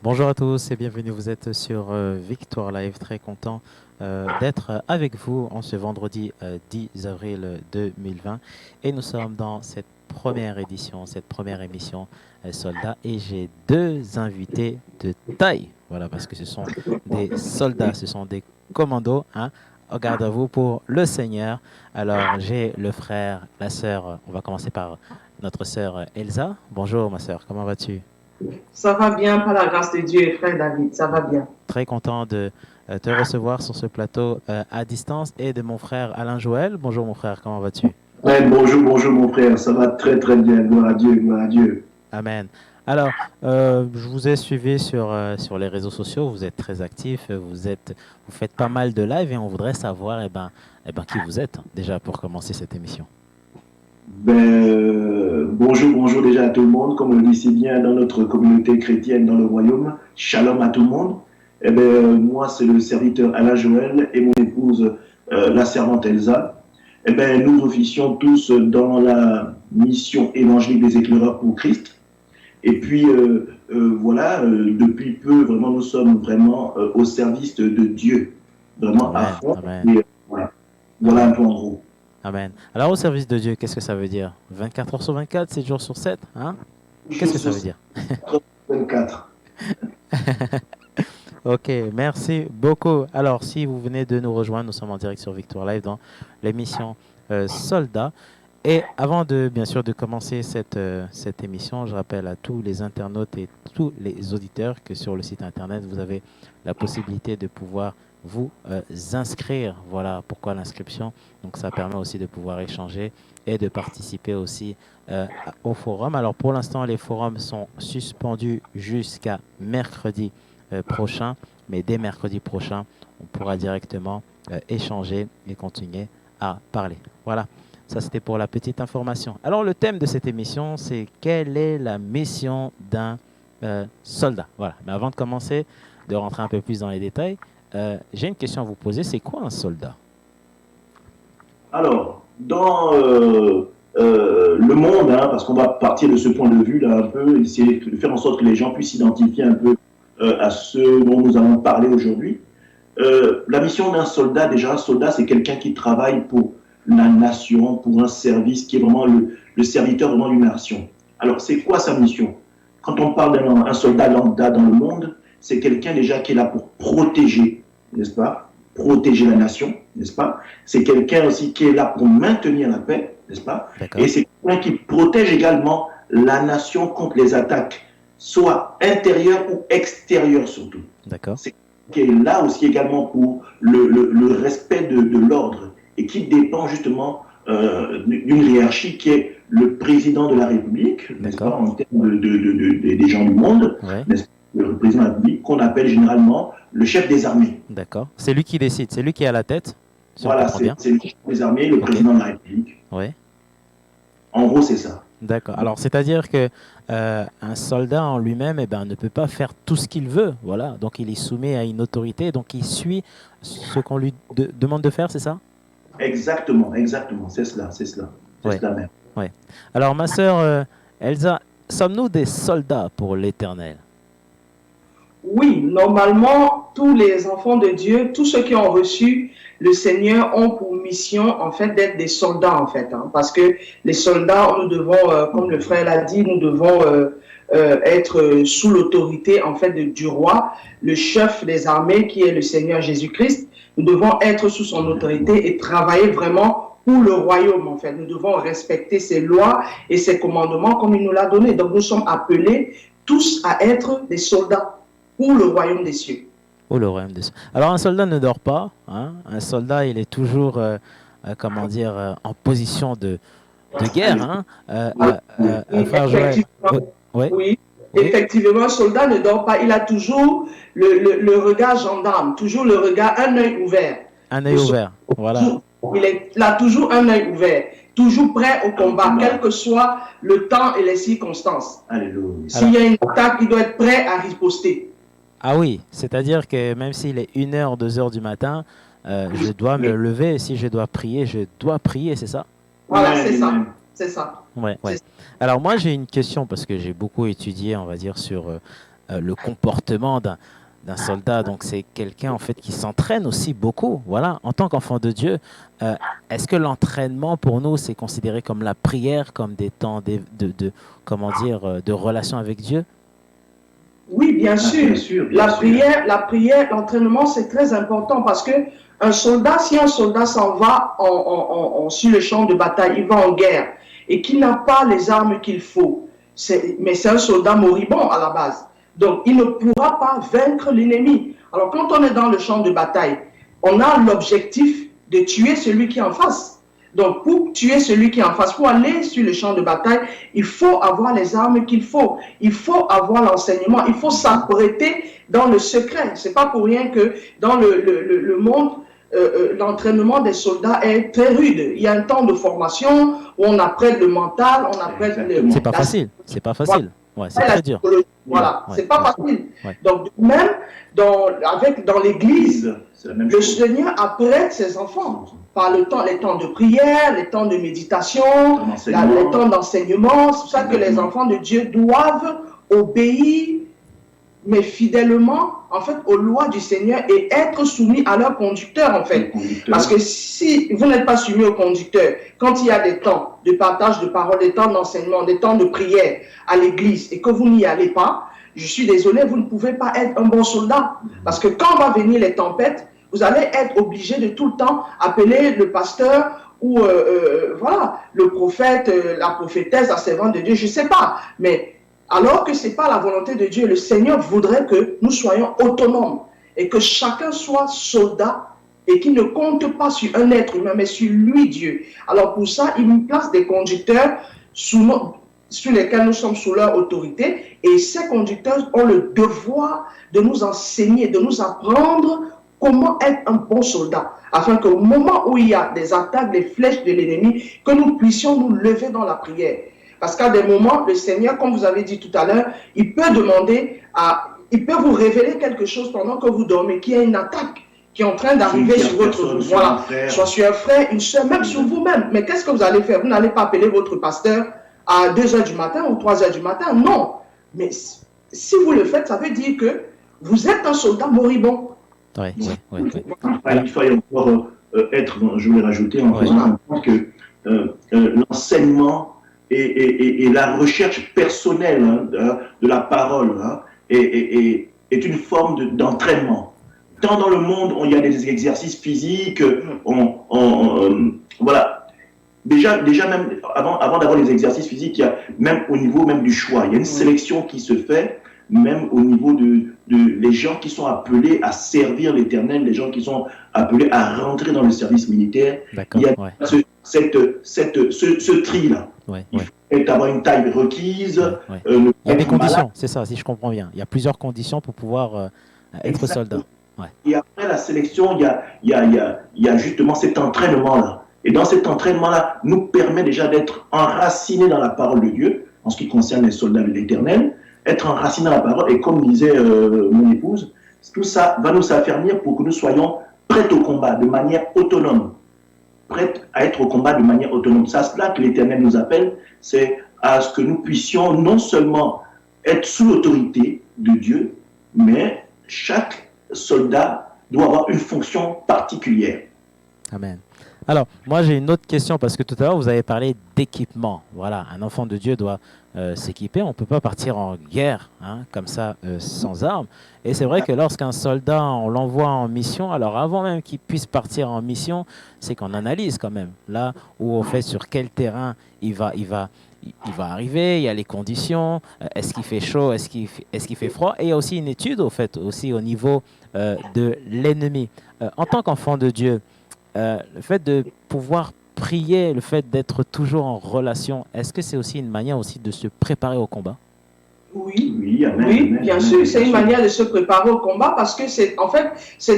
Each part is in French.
Bonjour à tous et bienvenue. Vous êtes sur Victoire Live. Très content d'être avec vous en ce vendredi 10 avril 2020. Et nous sommes dans cette première édition, cette première émission Soldats. Et j'ai deux invités de taille. Voilà, parce que ce sont des soldats, ce sont des commandos. Hein. Regarde à vous pour le Seigneur. Alors, j'ai le frère, la sœur. On va commencer par notre sœur Elsa. Bonjour ma sœur, comment vas-tu? Ça va bien, par la grâce de Dieu, frère David, ça va bien. Très content de te recevoir sur ce plateau à distance et de mon frère Alain Joël. Bonjour mon frère, comment vas-tu? Ouais, bonjour, bonjour mon frère, ça va très très bien, gloire à Dieu, gloire à Dieu. Amen. Alors, je vous ai suivi sur les réseaux sociaux, vous êtes très actifs, vous faites pas mal de lives et on voudrait savoir qui vous êtes déjà pour commencer cette émission. Bonjour, bonjour déjà à tout le monde, comme on le dit si bien dans notre communauté chrétienne dans le royaume, shalom à tout le monde. Moi c'est le serviteur Alain Joël et mon épouse la servante Elsa. Nous officions tous dans la mission évangélique des éclaireurs pour Christ. Et puis, depuis peu, vraiment, nous sommes vraiment au service de Dieu, vraiment Amen, à fond. amen, Et, voilà un peu en gros. amen. Alors, au service de Dieu, qu'est-ce que ça veut dire? 24 heures sur 24, 7 jours sur 7, hein? Qu'est-ce que ça veut dire? 24. Ok, merci beaucoup. Alors, si vous venez de nous rejoindre, nous sommes en direct sur Victoire Live dans l'émission Soldats. Et avant bien sûr, de commencer cette émission, je rappelle à tous les internautes et tous les auditeurs que sur le site internet, vous avez la possibilité de pouvoir vous inscrire. Voilà pourquoi l'inscription. Donc, ça permet aussi de pouvoir échanger et de participer aussi au forum. Alors, pour l'instant, les forums sont suspendus jusqu'à mercredi prochain, mais dès mercredi prochain, on pourra directement échanger et continuer à parler. Voilà, ça c'était pour la petite information. Alors le thème de cette émission, c'est quelle est la mission d'un soldat? Voilà, mais avant de commencer, de rentrer un peu plus dans les détails, j'ai une question à vous poser, c'est quoi un soldat? Alors, dans le monde, hein, parce qu'on va partir de ce point de vue là un peu, essayer de faire en sorte que les gens puissent s'identifier un peu à ce dont nous allons parler aujourd'hui. La mission d'un soldat, déjà, un soldat, c'est quelqu'un qui travaille pour la nation, pour un service qui est vraiment le serviteur vraiment d'une nation. Alors, c'est quoi sa mission? Quand on parle d'un soldat lambda dans le monde, c'est quelqu'un déjà qui est là pour protéger, n'est-ce pas? Protéger la nation, n'est-ce pas? C'est quelqu'un aussi qui est là pour maintenir la paix, n'est-ce pas? Et c'est quelqu'un qui protège également la nation contre les attaques, soit intérieures ou extérieures surtout. D'accord. C'est qui est là aussi également pour le respect de l'ordre et qui dépend justement d'une hiérarchie qui est le président de la République, n'est-ce pas, en termes des gens du monde, ouais. n'est-ce pas, le président de la République, qu'on appelle généralement le chef des armées. D'accord. C'est lui qui décide, c'est lui qui est à la tête. Si voilà, c'est le chef des armées, le président de la République. Ouais. En gros, c'est ça. D'accord. Alors, c'est-à-dire que un soldat en lui-même, ne peut pas faire tout ce qu'il veut. Voilà. Donc, il est soumis à une autorité. Donc, il suit ce qu'on lui demande de faire, c'est ça? Exactement, exactement. C'est cela, c'est cela. C'est cela même. Ouais. Alors, ma sœur Elsa, sommes-nous des soldats pour l'Éternel? Oui, normalement, tous les enfants de Dieu, tous ceux qui ont reçu le Seigneur ont pour mission, en fait, d'être des soldats, en fait. Hein, parce que les soldats, nous devons, comme le frère l'a dit, nous devons être sous l'autorité, en fait, du roi, le chef des armées, qui est le Seigneur Jésus-Christ. Nous devons être sous son autorité et travailler vraiment pour le royaume, en fait. Nous devons respecter ses lois et ses commandements comme il nous l'a donné. Donc, nous sommes appelés tous à être des soldats pour le royaume des cieux. Pour le royaume des cieux. Alors, un soldat ne dort pas. Hein. Un soldat, il est toujours, en position de guerre. Hein. Frère Joël. Oui. Effectivement, un soldat ne dort pas. Il a toujours le regard gendarme, toujours le regard, un œil ouvert. Un œil ouvert, voilà. Il a toujours un œil ouvert, toujours prêt au combat, quel que soit le temps et les circonstances. S'il y a une attaque, il doit être prêt à riposter. Ah oui, c'est-à-dire que même s'il est 1h, 2h du matin, je dois me lever. Si je dois prier, c'est ça? Voilà, c'est ça. C'est ça. Ouais, ouais. Alors moi, j'ai une question parce que j'ai beaucoup étudié, on va dire, sur le comportement d'un soldat. Donc, c'est quelqu'un en fait qui s'entraîne aussi beaucoup. Voilà, en tant qu'enfant de Dieu, est-ce que l'entraînement pour nous, c'est considéré comme la prière, comme des temps comment dire, de relation avec Dieu? Oui, bien sûr. Bien sûr, bien sûr. La prière, l'entraînement, c'est très important parce que un soldat, si un soldat s'en va sur le champ de bataille, il va en guerre et qu'il n'a pas les armes qu'il faut, mais c'est un soldat moribond à la base. Donc, il ne pourra pas vaincre l'ennemi. Alors, quand on est dans le champ de bataille, on a l'objectif de tuer celui qui est en face. Donc, pour tuer celui qui est en face, pour aller sur le champ de bataille, il faut avoir les armes qu'il faut. Il faut avoir l'enseignement. Il faut s'apprêter dans le secret. C'est pas pour rien que dans le monde, l'entraînement des soldats est très rude. Il y a un temps de formation où on apprête le mental, on apprête le... C'est pas facile. C'est pas facile. Ouais, c'est très dur. Voilà, Ouais, c'est pas ouais. facile. Ouais. Donc, même dans l'église, le Seigneur apprête ses enfants par les temps de prière, les temps de méditation, les temps d'enseignement. C'est pour ça que les enfants de Dieu doivent obéir, mais fidèlement, en fait, aux lois du Seigneur et être soumis à leur conducteur, en fait. Parce que si vous n'êtes pas soumis au conducteur, quand il y a des temps de partage de parole, des temps d'enseignement, des temps de prière à l'église et que vous n'y allez pas, je suis désolé, vous ne pouvez pas être un bon soldat. Parce que quand va venir les tempêtes, vous allez être obligé de tout le temps appeler le pasteur ou voilà, le prophète, la prophétesse, la servante de Dieu, je ne sais pas. Mais alors que ce n'est pas la volonté de Dieu, le Seigneur voudrait que nous soyons autonomes et que chacun soit soldat et qu'il ne compte pas sur un être humain, mais sur lui, Dieu. Alors pour ça, il nous place des conducteurs sur lesquels nous sommes sous leur autorité, et ces conducteurs ont le devoir de nous enseigner, de nous apprendre comment être un bon soldat, afin qu'au moment où il y a des attaques, des flèches de l'ennemi, que nous puissions nous lever dans la prière. Parce qu'à des moments, le Seigneur, comme vous avez dit tout à l'heure, il peut vous révéler quelque chose pendant que vous dormez, qu'il y a une attaque qui est en train d'arriver sur votre vie. Voilà, soit sur un frère, une soeur, même sur vous-même. Mais qu'est-ce que vous allez faire? Vous n'allez pas appeler votre pasteur à 2 h du matin ou 3 h du matin. Non. Mais si vous le faites, ça veut dire que vous êtes un soldat moribond. Oui. Il faut encore être, je voulais rajouter, en faisant compte que l'enseignement et la recherche personnelle de la parole est une forme d'entraînement. Tant dans le monde où il y a des exercices physiques, voilà. Déjà même avant d'avoir les exercices physiques, il y a même au niveau même du choix, il y a une sélection qui se fait, même au niveau les gens qui sont appelés à servir l'Éternel, les gens qui sont appelés à rentrer dans le service militaire. Il y a ce tri-là. Il faut avoir une taille requise. Il y a des conditions, c'est ça, si je comprends bien. Il y a plusieurs conditions pour pouvoir être soldat. Et après la sélection, il y a justement cet entraînement-là. Et dans cet entraînement-là, nous permet déjà d'être enracinés dans la parole de Dieu, en ce qui concerne les soldats de l'Éternel, être enracinés dans la parole. Et comme disait mon épouse, tout ça va nous affermir pour que nous soyons prêts au combat de manière autonome. Prêts à être au combat de manière autonome. C'est à cela que l'Éternel nous appelle, c'est à ce que nous puissions non seulement être sous l'autorité de Dieu, mais chaque soldat doit avoir une fonction particulière. Amen. Alors, moi, j'ai une autre question parce que tout à l'heure, vous avez parlé d'équipement. Voilà, un enfant de Dieu doit s'équiper. On ne peut pas partir en guerre comme ça, sans armes. Et c'est vrai que lorsqu'un soldat, on l'envoie en mission, alors avant même qu'il puisse partir en mission, c'est qu'on analyse quand même. Là où on fait sur quel terrain il va arriver, il y a les conditions, est-ce qu'il fait chaud, est-ce qu'il fait froid. Et il y a aussi une étude, aussi au niveau de l'ennemi. En tant qu'enfant de Dieu, le fait de pouvoir prier, le fait d'être toujours en relation, est-ce que c'est aussi une manière aussi de se préparer au combat? Oui, bien sûr, c'est une manière de se préparer au combat parce que c'est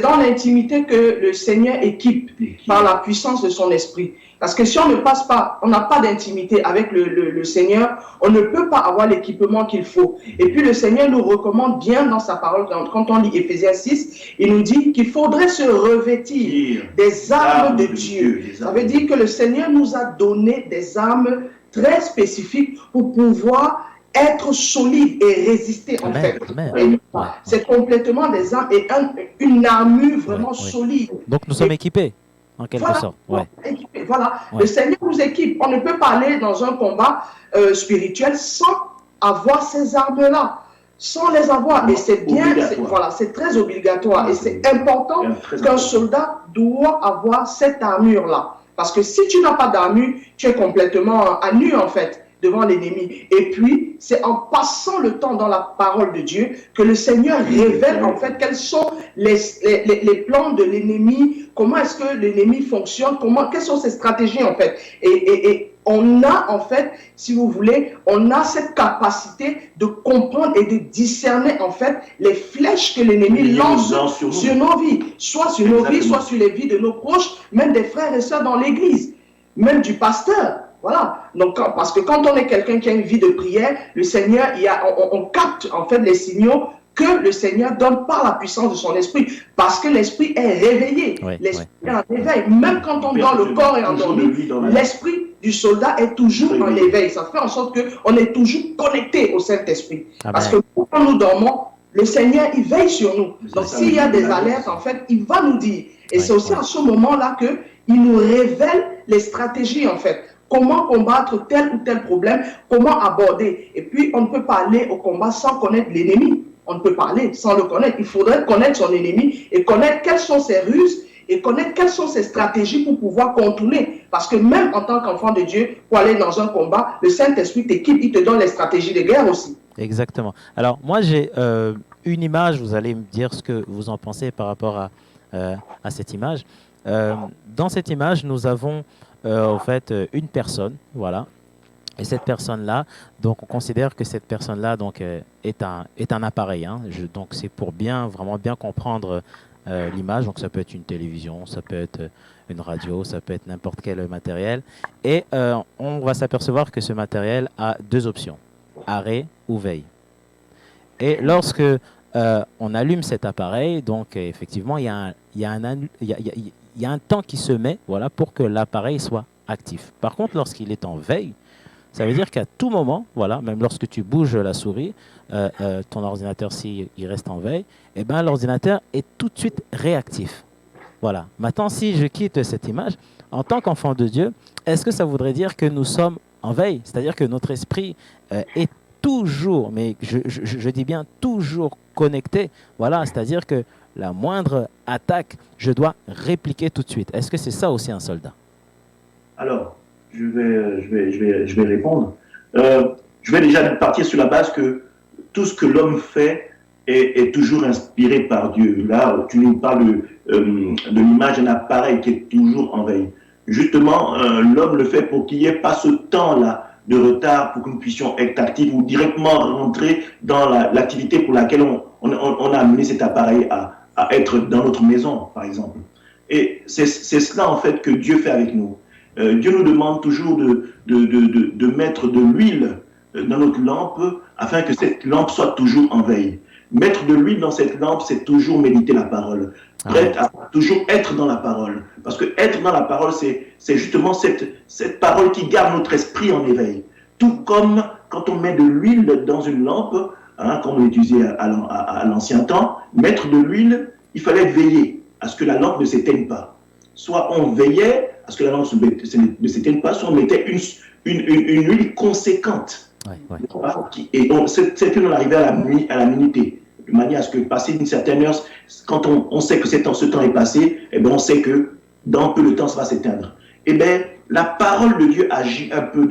dans l'intimité que le Seigneur équipe par la puissance de son esprit. Parce que si on n'a pas d'intimité avec le Seigneur, on ne peut pas avoir l'équipement qu'il faut. Et puis le Seigneur nous recommande bien dans sa parole, quand on lit Éphésiens 6, il nous dit qu'il faudrait se revêtir des armes de Dieu. Ça veut dire que le Seigneur nous a donné des armes très spécifiques pour pouvoir être solide et résister en fait. C'est complètement une armure vraiment solide. Donc nous sommes équipés en quelque sorte. Équipés, voilà. Le Seigneur nous équipe. On ne peut pas aller dans un combat spirituel sans avoir ces armes-là. Sans les avoir. Et c'est bien, c'est très obligatoire. Et c'est important qu'un soldat doit avoir cette armure-là. Parce que si tu n'as pas d'armure, tu es complètement à nu en fait devant l'ennemi. Et puis, c'est en passant le temps dans la parole de Dieu que le Seigneur révèle en fait quels sont les plans de l'ennemi, comment est-ce que l'ennemi fonctionne, quelles sont ses stratégies en fait. Et on a en fait, si vous voulez, on a cette capacité de comprendre et de discerner en fait les flèches que l'ennemi lance sur nos vies, soit sur nos vies, soit sur les vies de nos proches, même des frères et sœurs dans l'église, même du pasteur. Voilà. Donc, parce que quand on est quelqu'un qui a une vie de prière, le Seigneur, on capte en fait les signaux que le Seigneur donne par la puissance de son esprit, parce que l'esprit est réveillé, l'esprit est en éveil. Même quand on dans le corps est endormi, l'esprit du soldat est toujours en éveil. Ça fait en sorte qu'on est toujours connecté au Saint-Esprit. Parce que quand nous dormons, le Seigneur, il veille sur nous. Donc, s'il y a des alertes, en fait, il va nous dire. Et c'est aussi à ce moment-là qu'il nous révèle les stratégies, en fait. Comment combattre tel ou tel problème, comment aborder. Et puis, on ne peut pas aller au combat sans connaître l'ennemi. On ne peut pas aller sans le connaître. Il faudrait connaître son ennemi et connaître quelles sont ses ruses et connaître quelles sont ses stratégies pour pouvoir contourner. Parce que même en tant qu'enfant de Dieu, pour aller dans un combat, le Saint-Esprit t'équipe, il te donne les stratégies de guerre aussi. Exactement. Alors, moi, j'ai une image, vous allez me dire ce que vous en pensez par rapport à cette image. Dans cette image, nous avons en fait une personne, voilà. Et cette personne-là, donc on considère que cette personne-là donc est un appareil. Hein. Donc c'est pour vraiment bien comprendre l'image. Donc ça peut être une télévision, ça peut être une radio, ça peut être n'importe quel matériel. Et on va s'apercevoir que ce matériel a deux options, arrêt ou veille. Et lorsque on allume cet appareil, donc effectivement il y a un temps qui se met, voilà, pour que l'appareil soit actif. Par contre, lorsqu'il est en veille, ça veut dire qu'à tout moment, voilà, même lorsque tu bouges la souris, ton ordinateur, s'il reste en veille, eh ben, l'ordinateur est tout de suite réactif. Voilà. Maintenant, si je quitte cette image, en tant qu'enfant de Dieu, est-ce que ça voudrait dire que nous sommes en veille? C'est-à-dire que notre esprit est toujours, mais je dis bien toujours connecté. Voilà, c'est-à-dire que la moindre attaque, je dois répliquer tout de suite. Est-ce que c'est ça aussi un soldat? Alors, je vais répondre. Je vais déjà partir sur la base que tout ce que l'homme fait est toujours inspiré par Dieu. Là, tu nous parles de l'image d'un appareil qui est toujours en veille. Justement, l'homme le fait pour qu'il n'y ait pas ce temps-là de retard pour que nous puissions être actifs ou directement rentrer dans l'activité pour laquelle on a amené cet appareil à être dans notre maison, par exemple. Et c'est cela, en fait, que Dieu fait avec nous. Dieu nous demande toujours de mettre de l'huile dans notre lampe afin que cette lampe soit toujours en veille. Mettre de l'huile dans cette lampe, c'est toujours méditer la parole. Prête à toujours être dans la parole. Parce que être dans la parole, c'est justement cette parole qui garde notre esprit en éveil. Tout comme quand on met de l'huile dans une lampe, hein, comme on utilisait à l'ancien temps, mettre de l'huile, il fallait veiller à ce que la lampe ne s'éteigne pas. Soit on veillait à ce que la lampe ne s'éteigne pas, soit on mettait une huile conséquente. Et cette huile, on arrivait à la minute. De manière à ce que, passé une certaine heure, quand on sait que ce temps est passé, eh bien, on sait que dans peu de temps, ça va s'éteindre. Eh bien, la parole de Dieu agit un peu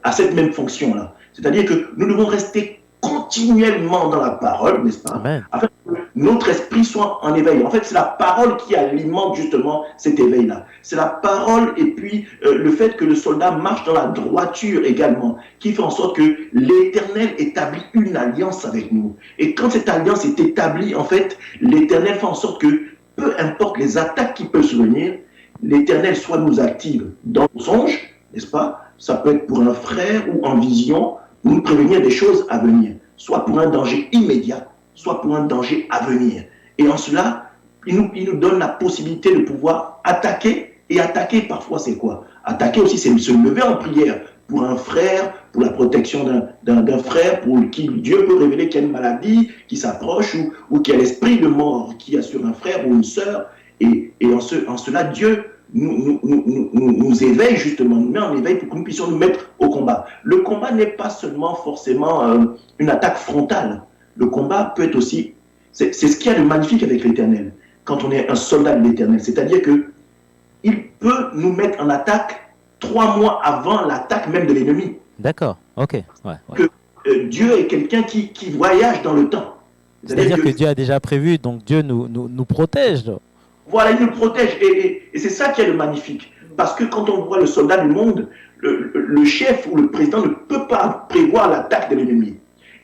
à cette même fonction-là. C'est-à-dire que nous devons rester continuellement dans la parole, n'est-ce pas? Amen. Afin que notre esprit soit en éveil. En fait, c'est la parole qui alimente justement cet éveil-là. C'est la parole et puis le fait que le soldat marche dans la droiture également, qui fait en sorte que l'Éternel établit une alliance avec nous. Et quand cette alliance est établie, en fait, l'Éternel fait en sorte que, peu importe les attaques qui peuvent survenir, l'Éternel soit nous active dans nos songes, n'est-ce pas? Ça peut être pour un frère ou en vision, pour nous prévenir des choses à venir, soit pour un danger immédiat, soit pour un danger à venir. Et en cela, il nous donne la possibilité de pouvoir attaquer. Et attaquer, parfois, c'est quoi? Attaquer aussi, c'est se lever en prière pour un frère, pour la protection d'un frère, pour qui Dieu peut révéler qu'il y a une maladie qui s'approche ou qu'il y a l'esprit de mort qui est sur un frère ou une sœur. Et en cela, Dieu nous éveille justement, nous met en éveil pour que nous puissions nous mettre au combat. Le combat n'est pas seulement forcément une attaque frontale. Le combat peut être aussi, c'est ce qu'il y a de magnifique avec l'Éternel, quand on est un soldat de l'Éternel. C'est-à-dire qu'il peut nous mettre en attaque 3 mois avant l'attaque même de l'ennemi. D'accord, ok. Ouais. Que Dieu est quelqu'un qui voyage dans le temps. C'est-à-dire que Dieu a déjà prévu, donc Dieu nous protège. Voilà, il nous protège. Et c'est ça qui est le magnifique. Parce que quand on voit le soldat du monde, le chef ou le président ne peut pas prévoir l'attaque de l'ennemi.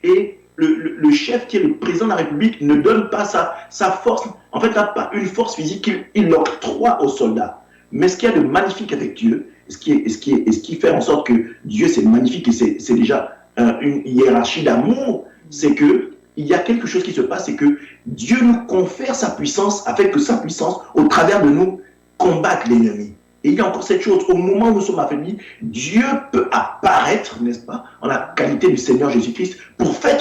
Et le chef qui est le président de la République ne donne pas sa force, en fait, n'a pas une force physique, il l'octroie aux soldats. Mais ce qu'il y a de magnifique avec Dieu, ce qui fait en sorte que Dieu c'est magnifique et c'est déjà une hiérarchie d'amour, c'est que il y a quelque chose qui se passe, c'est que Dieu nous confère sa puissance, afin que sa puissance, au travers de nous, combatte l'ennemi. Et il y a encore cette chose, au moment où nous sommes affaiblis, Dieu peut apparaître, n'est-ce pas, en la qualité du Seigneur Jésus-Christ, pour faire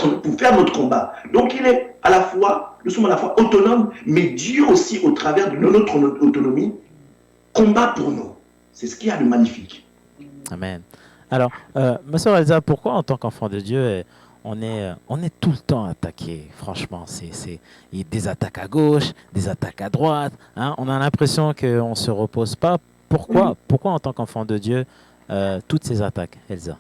notre combat. Donc il est à la fois, nous sommes à la fois autonomes, mais Dieu aussi, au travers de notre autonomie, combat pour nous. C'est ce qu'il y a de magnifique. Amen. Alors, ma sœur Elsa, pourquoi en tant qu'enfant de Dieu, on est tout le temps attaqué? Franchement, il y a des attaques à gauche, des attaques à droite. Hein? On a l'impression qu'on ne se repose pas. Pourquoi en tant qu'enfant de Dieu, toutes ces attaques, Elsa?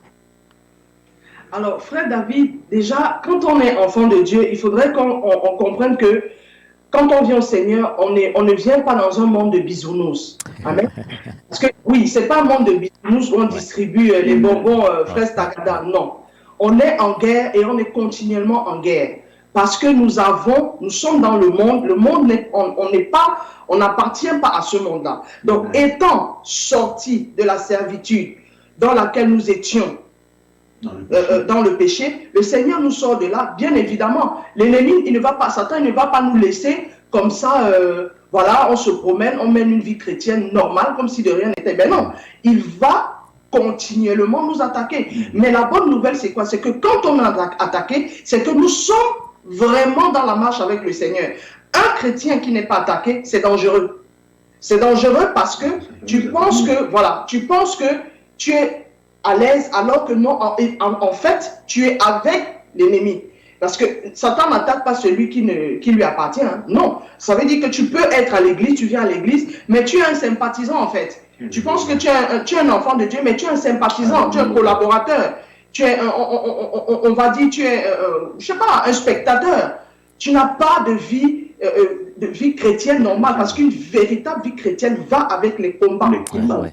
Alors, frère David, déjà, quand on est enfant de Dieu, il faudrait qu'on comprenne que quand on vient au Seigneur, on ne vient pas dans un monde de bisounours. Amen. Parce que, oui, ce n'est pas un monde de bisounours où on distribue les bonbons fraises tagada. Non. On est en guerre et on est continuellement en guerre. Parce que nous sommes dans le monde on n'appartient pas à ce monde-là. Donc, étant sortis de la servitude dans laquelle nous étions, dans le péché, le Seigneur nous sort de là. Bien évidemment, l'ennemi, Satan ne va pas nous laisser comme ça, voilà, on se promène, on mène une vie chrétienne normale, comme si de rien n'était. Ben non, il va continuellement nous attaquer. Mais la bonne nouvelle, c'est quoi? C'est que quand on est attaqué, c'est que nous sommes vraiment dans la marche avec le Seigneur. Un chrétien qui n'est pas attaqué, c'est dangereux. C'est dangereux parce que tu penses que tu es à l'aise, alors que non, en fait, tu es avec l'ennemi. Parce que Satan n'attaque pas celui qui lui appartient. Hein. Non, ça veut dire que tu peux être à l'église, tu viens à l'église, mais tu es un sympathisant en fait. Tu penses que tu es un enfant de Dieu, mais tu es un sympathisant, tu es un collaborateur. Tu es, on va dire, tu es, je sais pas, un spectateur. Tu n'as pas de vie chrétienne normale, parce qu'une véritable vie chrétienne va avec les combats. Ouais.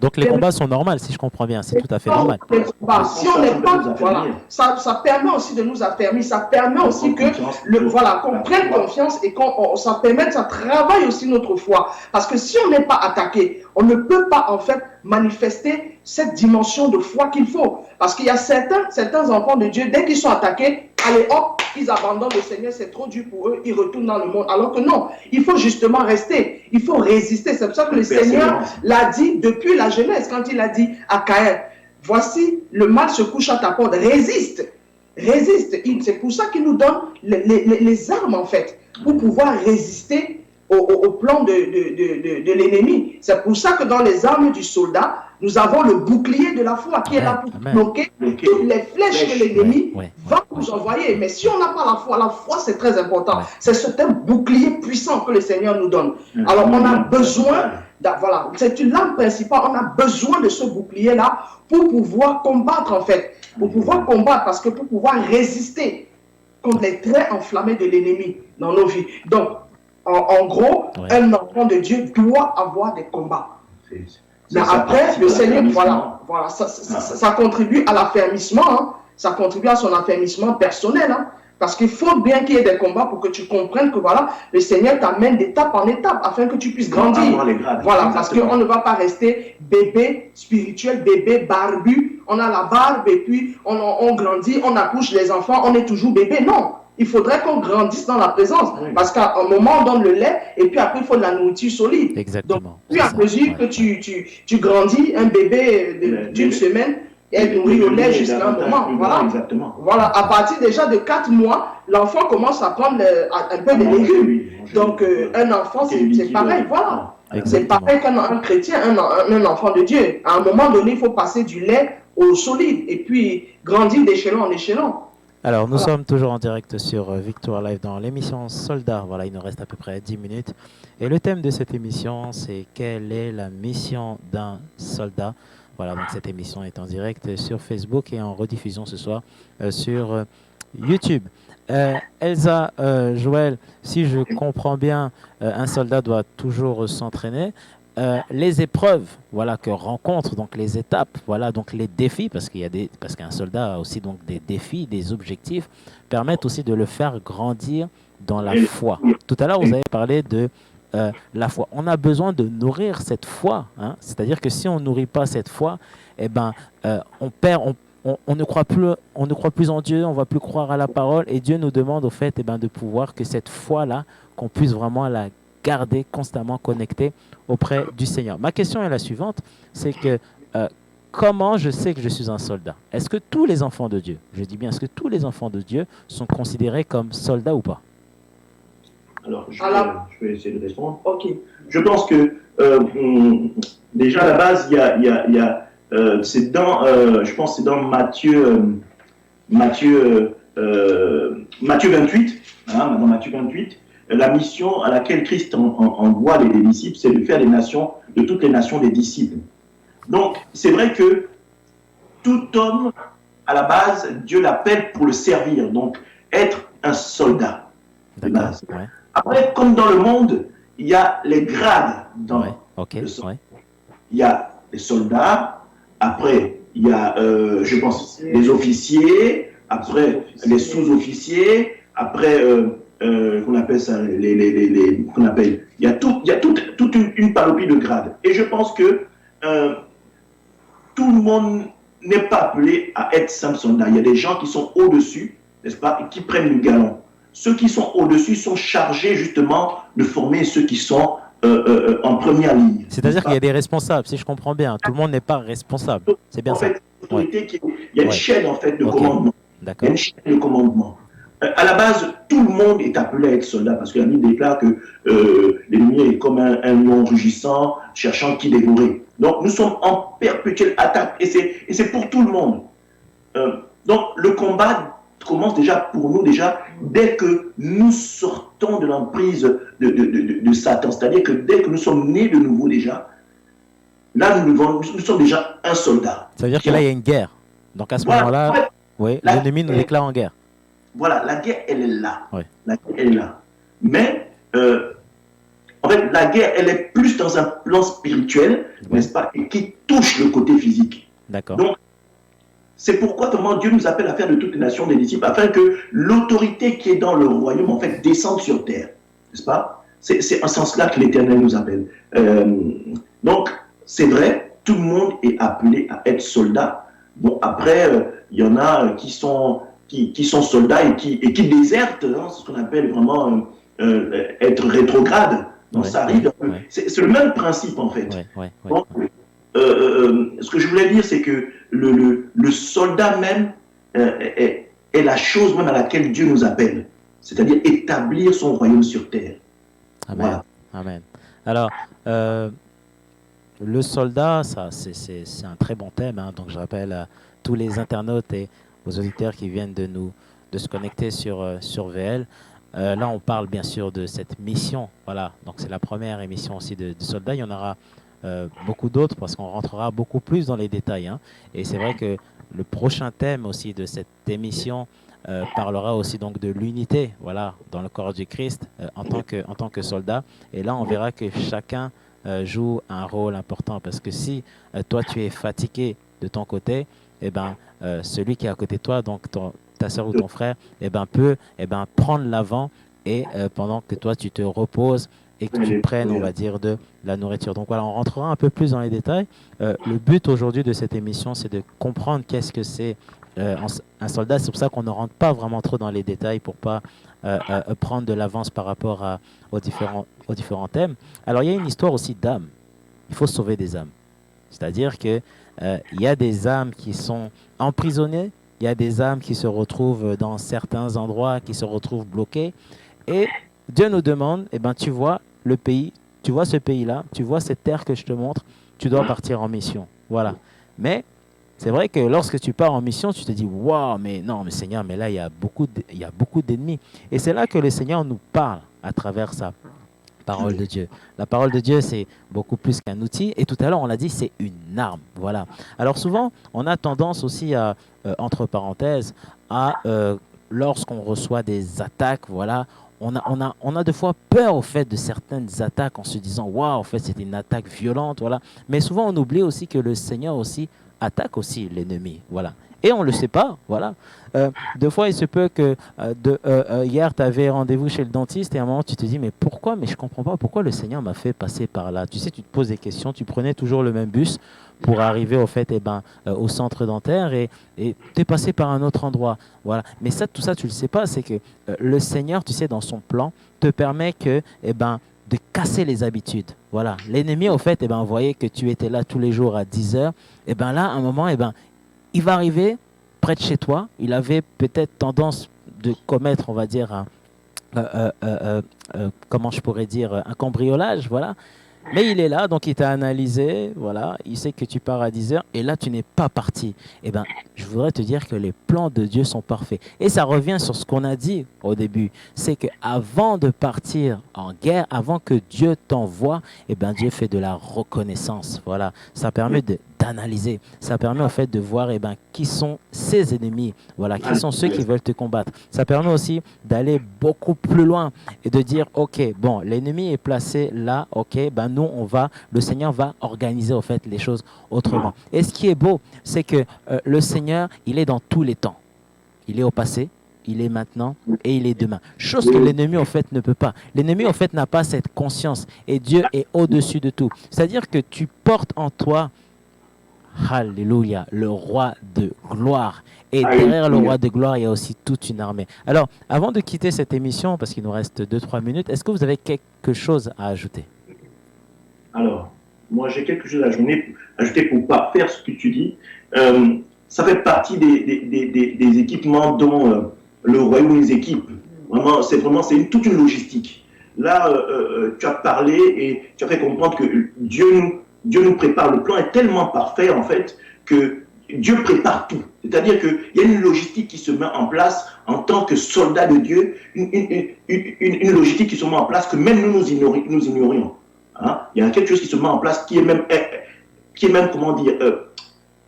Donc les combats sont normaux, si je comprends bien, c'est tout à fait normal. Les combats, si on n'est pas, voilà, ça permet aussi de nous affermir, ça permet aussi qu'on prenne confiance et ça travaille aussi notre foi. Parce que si on n'est pas attaqué, on ne peut pas en fait manifester cette dimension de foi qu'il faut. Parce qu'il y a certains enfants de Dieu, dès qu'ils sont attaqués, allez hop, ils abandonnent le Seigneur, c'est trop dur pour eux, ils retournent dans le monde. Alors que non, il faut justement rester, il faut résister. C'est pour ça que le Seigneur l'a dit depuis la Genèse, quand il a dit à Caïn, voici, le mal se couche à ta porte, résiste. C'est pour ça qu'il nous donne les armes en fait, pour pouvoir résister au plan de l'ennemi. C'est pour ça que dans les armes du soldat, nous avons le bouclier de la foi qui est là pour bloquer toutes les flèches que l'ennemi va nous envoyer. Mais si on n'a pas la foi c'est très important. C'est un bouclier puissant que le Seigneur nous donne. Alors on a besoin, voilà, c'est une arme principale, on a besoin de ce bouclier-là pour pouvoir combattre en fait. Pour pouvoir combattre, parce que pour pouvoir résister contre les traits enflammés de l'ennemi dans nos vies. Donc, en gros, un enfant de Dieu doit avoir des combats. Mais après, le Seigneur, voilà, ça contribue à l'affermissement, hein, ça contribue à son affermissement personnel, hein, parce qu'il faut bien qu'il y ait des combats pour que tu comprennes que voilà, le Seigneur t'amène d'étape en étape afin que tu puisses grandir. Voilà, parce qu'on ne va pas rester bébé spirituel, bébé barbu, on a la barbe et puis on grandit, on accouche les enfants, on est toujours bébé. Non, il faudrait qu'on grandisse dans la présence. Parce qu'à un moment, on donne le lait et puis après, il faut de la nourriture solide. Exactement. Donc, puis à mesure que tu grandis, un bébé d'une semaine, être nourri au lait jusqu'à un davantage moment. plus grand, Voilà. exactement. Voilà, à partir déjà de 4 mois, l'enfant commence à prendre un peu de Manger, légumes. oui, manger, Donc, un enfant, c'est c'est liquide, pareil, voilà. C'est Exactement. pareil qu'un chrétien, un enfant de Dieu. À un moment donné, il faut passer du lait au solide et puis grandir d'échelon en échelon. Alors, nous Voilà. sommes toujours en direct sur Victoire Live dans l'émission Soldat. Voilà, il nous reste à peu près 10 minutes. Et le thème de cette émission, c'est quelle est la mission d'un soldat? Voilà, donc cette émission est en direct sur Facebook et en rediffusion ce soir sur YouTube. Elsa, Joël, si je comprends bien, un soldat doit toujours s'entraîner. Les épreuves, voilà, que rencontre, donc les étapes, voilà, donc les défis, parce qu'un soldat a aussi donc des défis, des objectifs, permettent aussi de le faire grandir dans la foi. Tout à l'heure, vous avez parlé de la foi. On a besoin de nourrir cette foi, hein. C'est-à-dire que si on ne nourrit pas cette foi, eh ben, on perd, on ne croit plus en Dieu, on ne va plus croire à la parole, et Dieu nous demande au fait, eh ben, de pouvoir que cette foi-là, qu'on puisse vraiment la garder constamment connectée auprès du Seigneur. Ma question est la suivante, c'est que comment je sais que je suis un soldat? Est-ce que tous les enfants de Dieu, je dis bien, est-ce que tous les enfants de Dieu sont considérés comme soldats ou pas? Alors, je vais essayer de répondre. Ok. Je pense que déjà à la base, c'est dans, je pense, que c'est dans Matthieu 28, hein, dans Matthieu 28, la mission à laquelle Christ envoie les disciples, c'est de faire de toutes les nations des disciples. Donc, c'est vrai que tout homme, à la base, Dieu l'appelle pour le servir, donc être un soldat. D'accord. Ouais. Après, comme dans le monde, il y a les grades dans le soldat. Il y a les soldats, après, il y a, je pense, les officiers, après, les sous-officiers, après, qu'on appelle ça, qu'on appelle, il y a toute une panoplie de grades. Et je pense que tout le monde n'est pas appelé à être simple soldat. Il y a des gens qui sont au-dessus, n'est-ce pas, et qui prennent le galon. Ceux qui sont au-dessus sont chargés justement de former ceux qui sont en première ligne. C'est-à-dire qu'il y a des responsables, si je comprends bien. Tout le monde n'est pas responsable. C'est bien en ça. Fait, il y a une chaîne en fait de commandement. Il y a une chaîne de commandement. À la base, tout le monde est appelé à être soldat parce que la Bible déclare que l'ennemi est comme un lion rugissant, cherchant qui dévorer. Donc nous sommes en perpétuelle attaque et c'est pour tout le monde. Donc le combat commence déjà pour nous dès que nous sortons de l'emprise de Satan. C'est-à-dire que dès que nous sommes nés de nouveau déjà, là nous sommes déjà un soldat. Ça veut dire que là il y a une guerre. Donc à ce moment-là, oui, l'ennemi nous déclare en guerre. Voilà, la guerre elle est là. Oui. La guerre elle est là. Mais en fait la guerre elle est plus dans un plan spirituel, n'est-ce pas, et qui touche le côté physique. D'accord. Donc c'est pourquoi Dieu nous appelle à faire de toutes les nations des disciples, afin que l'autorité qui est dans le royaume, en fait, descende sur terre. N'est-ce pas? C'est en ce sens-là que l'Éternel nous appelle. Donc, c'est vrai, tout le monde est appelé à être soldat. Bon, après, il y en a qui sont soldats et qui désertent, hein, c'est ce qu'on appelle vraiment être rétrograde. Donc, ça arrive. C'est le même principe, en fait. Donc, ce que je voulais dire, c'est que le soldat même est la chose même à laquelle Dieu nous appelle, c'est-à-dire établir son royaume sur terre. Amen. Voilà. Amen. Alors, le soldat, ça, c'est un très bon thème, hein, donc je rappelle à tous les internautes et aux auditeurs qui viennent de se connecter sur VL. Là, on parle bien sûr de cette mission. Voilà, donc c'est la première émission aussi de soldats. Il y en aura beaucoup d'autres parce qu'on rentrera beaucoup plus dans les détails, hein. Et c'est vrai que le prochain thème aussi de cette émission parlera aussi donc de l'unité, voilà, dans le corps du Christ en tant que soldat. Et là, on verra que chacun joue un rôle important parce que si toi tu es fatigué de ton côté, eh ben celui qui est à côté de toi, donc ta soeur ou ton frère, peut prendre l'avant et pendant que toi tu te reposes et que tu prennes, on va dire, de la nourriture. Donc voilà, on rentrera un peu plus dans les détails. Le but aujourd'hui de cette émission, c'est de comprendre qu'est-ce que c'est un soldat. C'est pour ça qu'on ne rentre pas vraiment trop dans les détails pour pas prendre de l'avance par rapport aux différents thèmes. Alors il y a une histoire aussi d'âme. Il faut sauver des âmes. C'est-à-dire que il y a des âmes qui sont emprisonnées, il y a des âmes qui se retrouvent dans certains endroits, qui se retrouvent bloquées. Et Dieu nous demande, eh ben, tu vois le pays, tu vois ce pays-là, tu vois cette terre que je te montre, tu dois partir en mission. Voilà. Mais c'est vrai que lorsque tu pars en mission, tu te dis, waouh, mais non, mais Seigneur, mais là, il y a beaucoup d'ennemis. Et c'est là que le Seigneur nous parle à travers sa parole de Dieu. La parole de Dieu, c'est beaucoup plus qu'un outil. Et tout à l'heure, on l'a dit, c'est une arme. Voilà. Alors souvent, on a tendance aussi à, entre parenthèses, à, lorsqu'on reçoit des attaques, voilà, on a de fois peur au fait de certaines attaques en se disant, waouh, en fait, c'est une attaque violente, voilà. Mais souvent, on oublie aussi que le Seigneur aussi attaque aussi l'ennemi, voilà. Et on ne le sait pas, voilà. Deux fois, il se peut que hier, tu avais rendez-vous chez le dentiste et à un moment, tu te dis, mais pourquoi? Mais je ne comprends pas pourquoi le Seigneur m'a fait passer par là. Tu sais, tu te poses des questions, tu prenais toujours le même bus pour arriver au fait, eh ben, au centre dentaire et tu es passé par un autre endroit. Voilà. Mais ça, tout ça, tu ne le sais pas, c'est que le Seigneur, tu sais, dans son plan, te permet que, eh ben, de casser les habitudes. Voilà. L'ennemi, au fait, eh ben, voyait que tu étais là tous les jours à 10 heures. Et ben là, à un moment, eh ben, il va arriver près de chez toi. Il avait peut-être tendance de commettre, on va dire, comment je pourrais dire, un cambriolage, voilà. Mais il est là, donc il t'a analysé, voilà, il sait que tu pars à 10 heures et là tu n'es pas parti. Eh bien, je voudrais te dire que les plans de Dieu sont parfaits. Et ça revient sur ce qu'on a dit au début, c'est qu'avant de partir en guerre, avant que Dieu t'envoie, eh bien Dieu fait de la reconnaissance, voilà. Ça permet d'analyser, ça permet en fait de voir eh ben, qui sont ses ennemis, voilà, qui sont ceux qui veulent te combattre. Ça permet aussi d'aller beaucoup plus loin et de dire, ok, bon, l'ennemi est placé là, ok, ben nous, le Seigneur va organiser en fait les choses autrement. Et ce qui est beau, c'est que le Seigneur, il est dans tous les temps. Il est au passé, il est maintenant et il est demain. Chose que l'ennemi en fait ne peut pas. L'ennemi en fait n'a pas cette conscience et Dieu est au-dessus de tout. C'est-à-dire que tu portes en toi, alléluia, le roi de gloire. Et derrière le roi de gloire, il y a aussi toute une armée. Alors, avant de quitter cette émission, parce qu'il nous reste 2-3 minutes, est-ce que vous avez quelque chose à ajouter? Alors, moi, j'ai quelque chose à ajouter pour pas faire ce que tu dis. Ça fait partie des équipements dont le royaume les équipe. Vraiment, c'est toute une logistique. Là, tu as parlé et tu as fait comprendre que Dieu nous prépare. Le plan est tellement parfait, en fait, que Dieu prépare tout. C'est-à-dire qu'il y a une logistique qui se met en place en tant que soldat de Dieu, une logistique qui se met en place que même nous ignorions. Hein? Il y a quelque chose qui se met en place qui est même comment dire,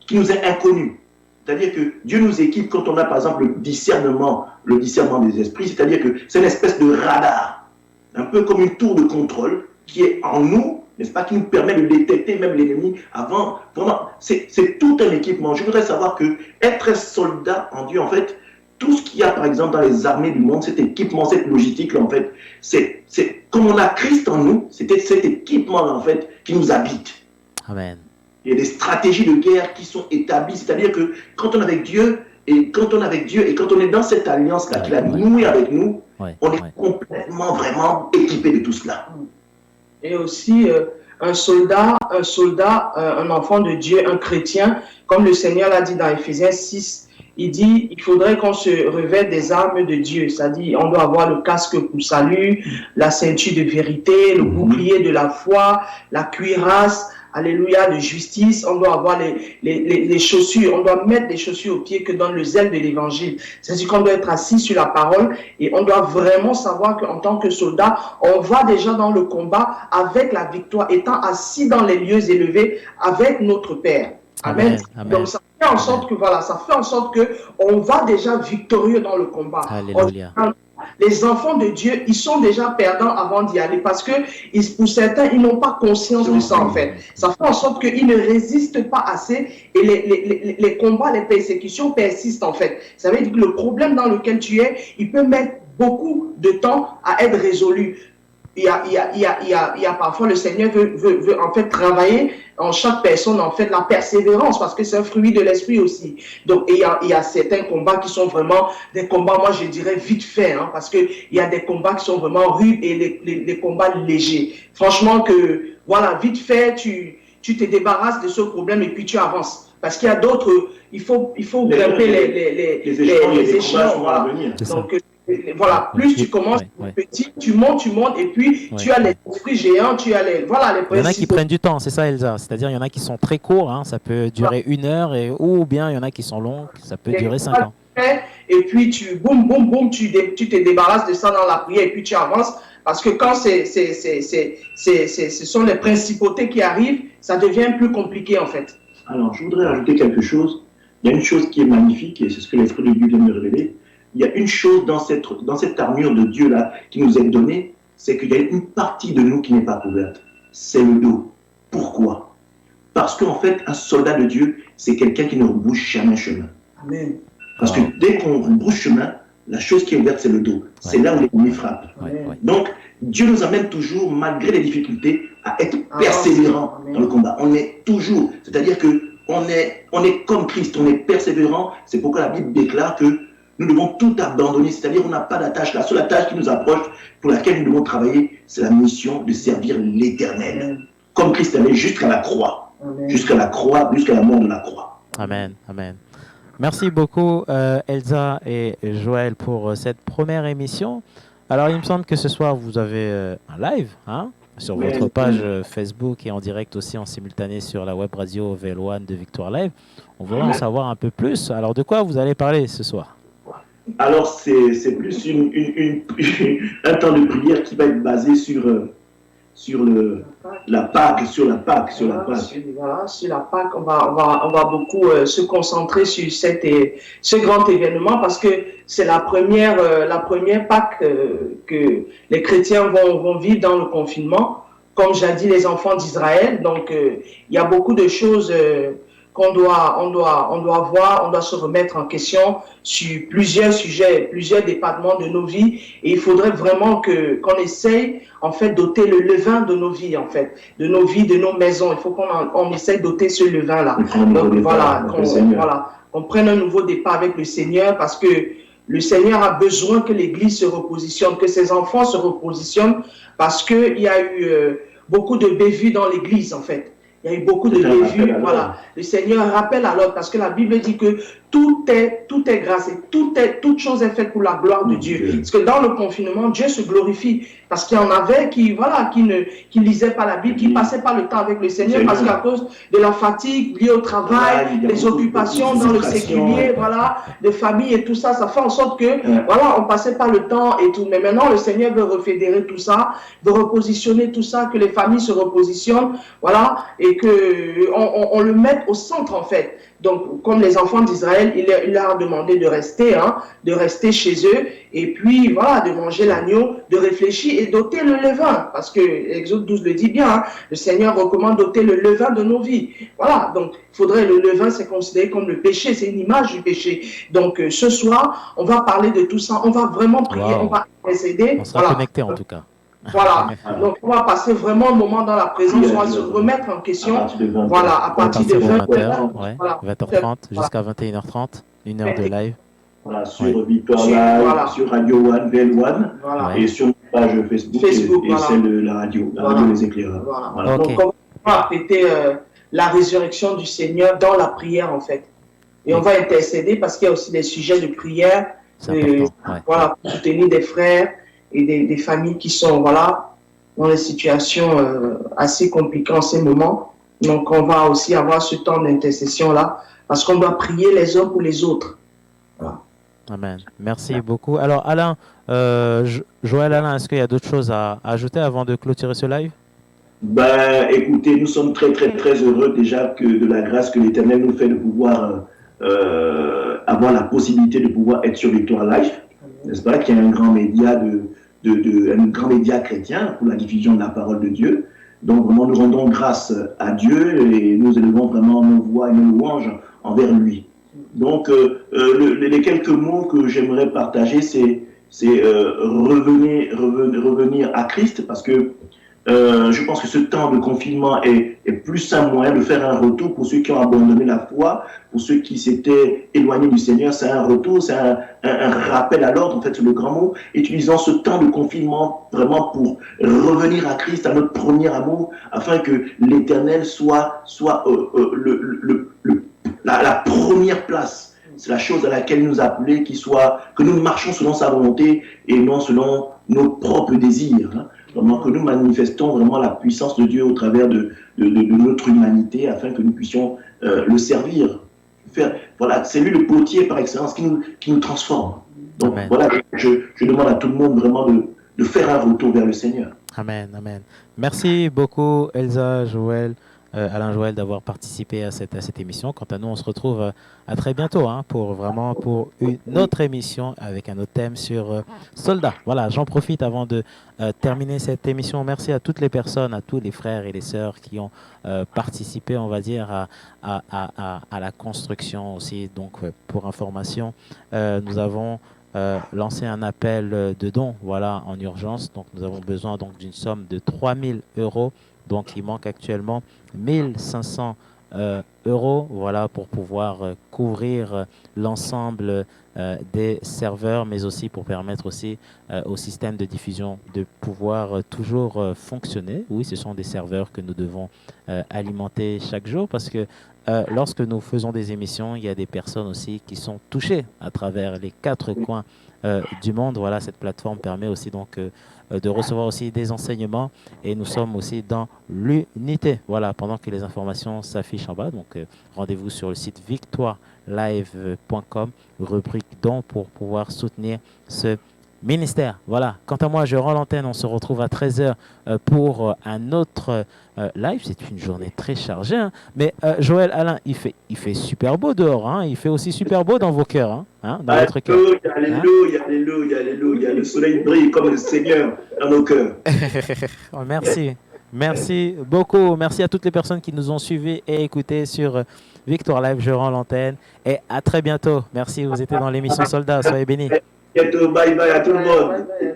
qui nous est inconnu. C'est-à-dire que Dieu nous équipe quand on a par exemple le discernement des esprits, c'est-à-dire que c'est une espèce de radar, un peu comme une tour de contrôle qui est en nous, n'est-ce pas, qui nous permet de détecter même l'ennemi avant. Vraiment, c'est tout un équipement. Je voudrais savoir que être un soldat en Dieu, en fait, tout ce qu'il y a par exemple dans les armées du monde, cet équipement, cette logistique-là, en fait, c'est comme on a Christ en nous, c'était cet équipement-là, en fait, qui nous habite. Amen. Il y a des stratégies de guerre qui sont établies, c'est-à-dire que quand on est avec Dieu, et quand on est dans cette alliance-là qu'il a nouée avec nous, on est complètement, vraiment équipé de tout cela. Et aussi, un soldat, un enfant de Dieu, un chrétien, comme le Seigneur l'a dit dans Éphésiens 6, il dit, il faudrait qu'on se revête des armes de Dieu. C'est-à-dire, on doit avoir le casque pour salut, la ceinture de vérité, le bouclier de la foi, la cuirasse, alléluia, de justice. On doit avoir les chaussures. On doit mettre les chaussures aux pieds que dans le zèle de l'évangile. C'est-à-dire qu'on doit être assis sur la parole et on doit vraiment savoir qu'en tant que soldat, on va déjà dans le combat avec la victoire, étant assis dans les lieux élevés avec notre Père. Amen. Amen. Donc ça fait en sorte que on va déjà victorieux dans le combat. Alléluia. Les enfants de Dieu, ils sont déjà perdants avant d'y aller parce que pour certains, ils n'ont pas conscience de ça en fait. Ça fait en sorte qu'ils ne résistent pas assez et les combats, les persécutions persistent en fait. Ça veut dire que le problème dans lequel tu es, il peut mettre beaucoup de temps à être résolu. Il y a parfois le Seigneur veut en fait travailler en chaque personne en fait la persévérance parce que c'est un fruit de l'esprit aussi. Donc il y a certains combats qui sont vraiment des combats, moi je dirais vite fait, hein, parce que il y a des combats qui sont vraiment rudes et les combats légers. Franchement que voilà, vite fait, tu te débarrasses de ce problème et puis tu avances. Parce qu'il y a d'autres, il faut grimper les échelons. Voilà. Donc, voilà, plus tu commences petit, tu montes, et puis tu as les fruits géants, tu as les principaux. Il y en a qui prennent du temps, c'est ça Elsa. C'est-à-dire, il y en a qui sont très courts, hein, ça peut durer 1 heure, ou bien il y en a qui sont longs, ça peut durer 5 ans. Et puis tu te débarrasses de ça dans la prière et puis tu avances. Parce que quand ce sont les principautés qui arrivent, ça devient plus compliqué en fait. Alors, je voudrais ajouter quelque chose. Il y a une chose qui est magnifique, et c'est ce que l'Esprit de Dieu vient de me révéler. Il y a une chose dans cette armure de Dieu-là qui nous est donnée, c'est qu'il y a une partie de nous qui n'est pas couverte. C'est le dos. Pourquoi? Parce qu'en fait, un soldat de Dieu, c'est quelqu'un qui ne rebrouche jamais chemin. Amen. Parce que dès qu'on rebrouche chemin, la chose qui est ouverte, c'est le dos. C'est là où l'ennemi frappe. Donc, Dieu nous amène toujours, malgré les difficultés, à être persévérants dans le combat. On est toujours, c'est-à-dire que on est comme Christ, on est persévérant. C'est pourquoi la Bible déclare que nous devons tout abandonner, c'est-à-dire on n'a pas d'attache. La seule attache qui nous approche, pour laquelle nous devons travailler, c'est la mission de servir l'Éternel. Comme Christ allait jusqu'à la croix, jusqu'à la mort de la croix. Amen, amen. Merci beaucoup Elsa et Joël pour cette première émission. Alors il me semble que ce soir vous avez un live sur votre page Facebook et en direct aussi en simultané sur la web radio VL1 de Victoire Live. On voudrait en savoir un peu plus. Alors de quoi vous allez parler ce soir? Alors c'est plus un temps de prière qui va être basé sur la Pâque. Sur la Pâque, on va beaucoup se concentrer sur ce grand événement parce que c'est la première Pâque que les chrétiens vont vivre dans le confinement, comme jadis les enfants d'Israël. Donc, il y a beaucoup de choses qu'on doit voir, on doit se remettre en question sur plusieurs sujets, plusieurs départements de nos vies. Et il faudrait vraiment qu'on essaye, en fait, d'ôter le levain de nos vies, en fait, de nos vies, de nos maisons. Il faut qu'on essaye d'ôter ce levain-là. Donc, qu'on prenne un nouveau départ avec le Seigneur parce que le Seigneur a besoin que l'Église se repositionne, que ses enfants se repositionnent parce qu'il y a eu beaucoup de bévues dans l'Église, en fait. Il y a eu beaucoup de bévues, voilà. Le Seigneur rappelle à l'autre parce que la Bible dit que tout est grâce et toute chose est faite pour la gloire de Dieu. Parce que dans le confinement, Dieu se glorifie parce qu'il y en avait qui lisaient pas la Bible, qui passaient pas le temps avec le Seigneur parce qu'à cause de la fatigue liée au travail, des occupations dans le séculier, voilà, de famille et tout ça, ça fait en sorte que, voilà, on passait pas le temps et tout. Mais maintenant, le Seigneur veut refédérer tout ça, veut repositionner tout ça, que les familles se repositionnent, voilà, et que on le mette au centre en fait. Donc, comme les enfants d'Israël, il leur a demandé de rester chez eux, et puis, voilà, de manger l'agneau, de réfléchir et d'ôter le levain, parce que Exode 12 le dit bien, le Seigneur recommande d'ôter le levain de nos vies. Voilà, donc, le levain, c'est considéré comme le péché, c'est une image du péché. Donc, ce soir, on va parler de tout ça, on va vraiment prier, on va intercéder. On sera connecté en tout cas. Voilà, donc on va passer vraiment un moment dans la présence, on va se remettre en question, voilà, à partir de 20h30 jusqu'à 21h30, 1 heure de live. Voilà, sur Victoire Live, sur Radio One, VL1, et sur notre page Facebook et celle de la radio Les Éclaireurs. Voilà. Donc on va fêter la résurrection du Seigneur dans la prière en fait. Et on va intercéder parce qu'il y a aussi des sujets de prière, voilà, pour soutenir des frères et des familles qui sont dans des situations assez compliquées en ces moments. Donc, on va aussi avoir ce temps d'intercession-là parce qu'on doit prier les uns pour les autres. Voilà. Amen. Merci beaucoup. Alors, Alain, Joël Alain, est-ce qu'il y a d'autres choses à ajouter avant de clôturer ce live? Écoutez, nous sommes très, très, très heureux déjà de la grâce que l'Éternel nous fait de pouvoir avoir la possibilité de pouvoir être sur Victoire Live. N'est-ce pas, qu'il y a un grand média un grand média chrétien pour la diffusion de la parole de Dieu. Donc vraiment nous rendons grâce à Dieu et nous élevons vraiment nos voix et nos louanges envers lui. Donc les quelques mots que j'aimerais partager, c'est revenir à Christ parce que Je pense que ce temps de confinement est plus un moyen de faire un retour pour ceux qui ont abandonné la foi, pour ceux qui s'étaient éloignés du Seigneur. C'est un retour, c'est un rappel à l'ordre, en fait, c'est le grand mot. Utilisant ce temps de confinement vraiment pour revenir à Christ, à notre premier amour, afin que l'Éternel soit la première place. C'est la chose à laquelle il nous a appelés, que nous marchions selon sa volonté et non selon nos propres désirs. Hein. Vraiment que nous manifestons vraiment la puissance de Dieu au travers de notre humanité afin que nous puissions le servir. Voilà, c'est lui le potier par excellence qui nous transforme. Donc Amen. voilà, je demande à tout le monde vraiment de faire un retour vers le Seigneur. Amen, amen. Merci beaucoup, Elsa, Joël, Alain Joël, d'avoir participé à cette émission. Quant à nous, on se retrouve à très bientôt pour une autre émission avec un autre thème sur soldats. Voilà, j'en profite avant de terminer cette émission. Merci à toutes les personnes, à tous les frères et les sœurs qui ont participé, on va dire, à la construction aussi. Donc, pour information, nous avons lancer un appel de dons, voilà, en urgence. Donc, nous avons besoin donc d'une somme de 3 000 euros. Donc, il manque actuellement 1 500 euros, voilà, pour pouvoir couvrir l'ensemble des serveurs, mais aussi pour permettre aussi au système de diffusion de pouvoir toujours fonctionner. Oui, ce sont des serveurs que nous devons alimenter chaque jour parce que lorsque nous faisons des émissions, il y a des personnes aussi qui sont touchées à travers les 4 coins du monde. Voilà, cette plateforme permet aussi donc de recevoir aussi des enseignements et nous sommes aussi dans l'unité. Voilà, pendant que les informations s'affichent en bas. Donc, rendez-vous sur le site victoirelive.com, rubrique dons pour pouvoir soutenir ce ministère. Voilà. Quant à moi, je rends l'antenne. On se retrouve à 13h pour un autre live. C'est une journée très chargée. Hein. Mais Joël, Alain, il fait super beau dehors. Hein. Il fait aussi super beau dans vos cœurs, dans votre cœur. Alléluia, alléluia, alléluia. Le soleil brille comme le Seigneur dans nos cœurs. Oh, merci. Merci beaucoup. Merci à toutes les personnes qui nous ont suivis et écoutés sur Victoire Live. Je rends l'antenne. Et à très bientôt. Merci. Vous étiez dans l'émission Soldats. Soyez bénis. Bientôt, bye bye à tout le monde. Bye bye.